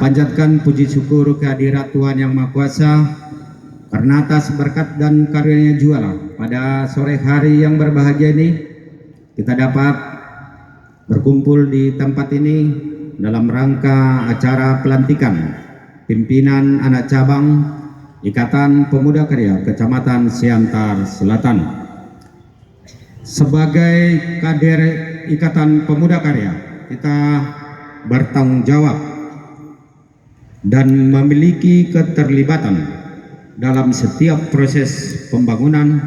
Panjatkan puji syukur kehadirat Tuhan Yang Maha Kuasa karena atas berkat dan karunia jualah pada sore hari yang berbahagia ini kita dapat berkumpul di tempat ini dalam rangka acara pelantikan pimpinan anak cabang Ikatan Pemuda Karya Kecamatan Siantar Selatan. Sebagai kader Ikatan Pemuda Karya, kita bertanggung jawab dan memiliki keterlibatan dalam setiap proses pembangunan,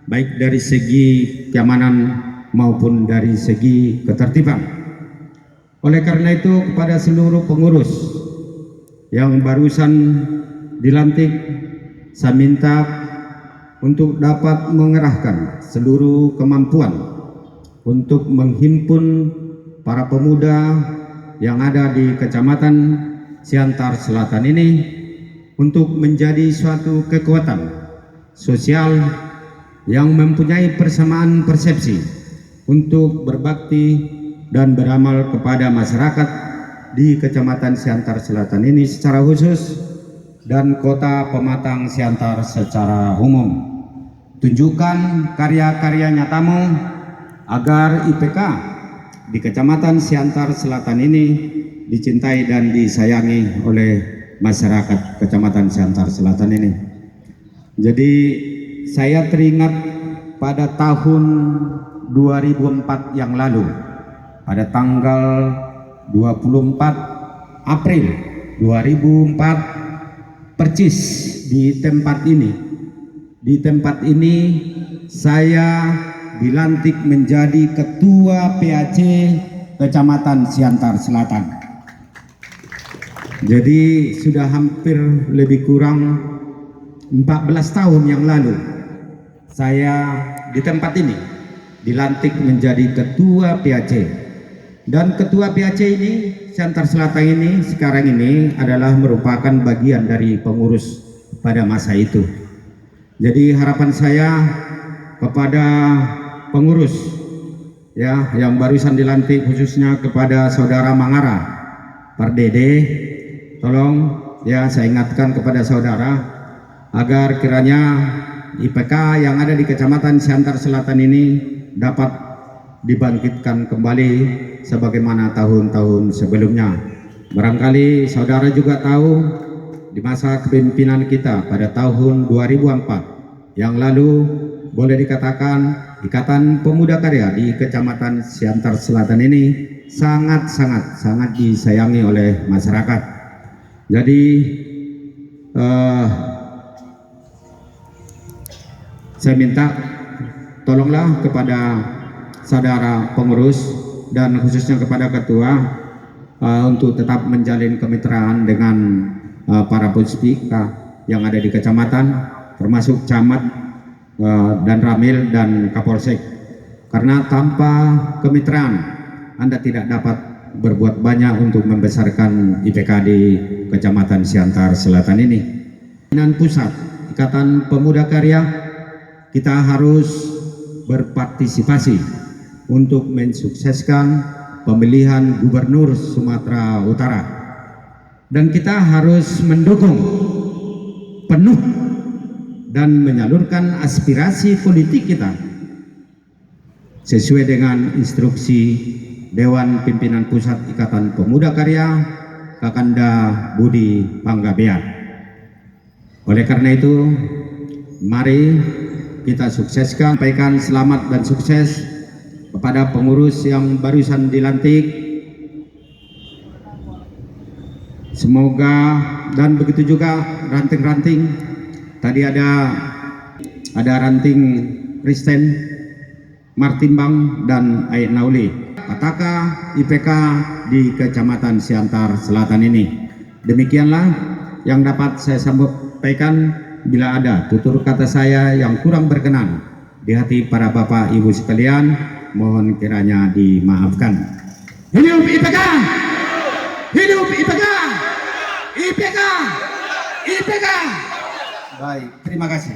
baik dari segi keamanan maupun dari segi ketertiban. Oleh karena itu, kepada seluruh pengurus yang barusan dilantik, saya minta untuk dapat mengerahkan seluruh kemampuan untuk menghimpun para pemuda yang ada di Kecamatan Siantar Selatan ini untuk menjadi suatu kekuatan sosial yang mempunyai persamaan persepsi untuk berbakti dan beramal kepada masyarakat di Kecamatan Siantar Selatan ini secara khusus dan Kota Pematang Siantar secara umum. Tunjukkan karya-karya nyatamu agar IPK di Kecamatan Siantar Selatan ini dicintai dan disayangi oleh masyarakat Kecamatan Siantar Selatan ini. Jadi saya teringat pada tahun 2004 yang lalu, pada tanggal 24 April 2004 percis di tempat ini. Di tempat ini saya dilantik menjadi Ketua PAC Kecamatan Siantar Selatan. Jadi sudah hampir lebih kurang 14 tahun yang lalu saya di tempat ini dilantik menjadi Ketua PAC. Dan Ketua PAC ini Siantar Selatan ini sekarang ini adalah merupakan bagian dari pengurus pada masa itu. Jadi harapan saya kepada pengurus ya yang barusan dilantik, khususnya kepada saudara Mangara Pardede, tolong ya saya ingatkan kepada saudara agar kiranya IPK yang ada di Kecamatan Siantar Selatan ini dapat dibangkitkan kembali sebagaimana tahun-tahun sebelumnya. Barangkali saudara juga tahu di masa kepemimpinan kita pada tahun 2004 yang lalu, boleh dikatakan Ikatan Pemuda Karya di Kecamatan Siantar Selatan ini sangat disayangi oleh masyarakat. Jadi saya minta tolonglah kepada saudara pengurus dan khususnya kepada ketua untuk tetap menjalin kemitraan dengan para puspika yang ada di kecamatan, termasuk camat dan ramil dan kapolsek, karena tanpa kemitraan Anda tidak dapat berbuat banyak untuk membesarkan IPK di Kecamatan Siantar Selatan ini. Pimpinan pusat Ikatan Pemuda Karya, kita harus berpartisipasi untuk mensukseskan pemilihan Gubernur Sumatera Utara, dan kita harus mendukung penuh dan menyalurkan aspirasi politik kita sesuai dengan instruksi Dewan Pimpinan Pusat Ikatan Pemuda Karya Kakanda Budi Panggabean. Oleh karena itu, mari kita sukseskan, sampaikan selamat dan sukses kepada pengurus yang barusan dilantik. Semoga, dan begitu juga ranting-ranting. Tadi ada ranting Kristen, Martimbang dan Ayat Nauli. Pataka IPK di Kecamatan Siantar Selatan ini. Demikianlah yang dapat saya sampaikan. Bila ada tutur kata saya yang kurang berkenan di hati para bapak ibu sekalian, mohon kiranya dimaafkan. Hidup IPK! Hidup IPK! IPK! IPK! Baik, terima kasih.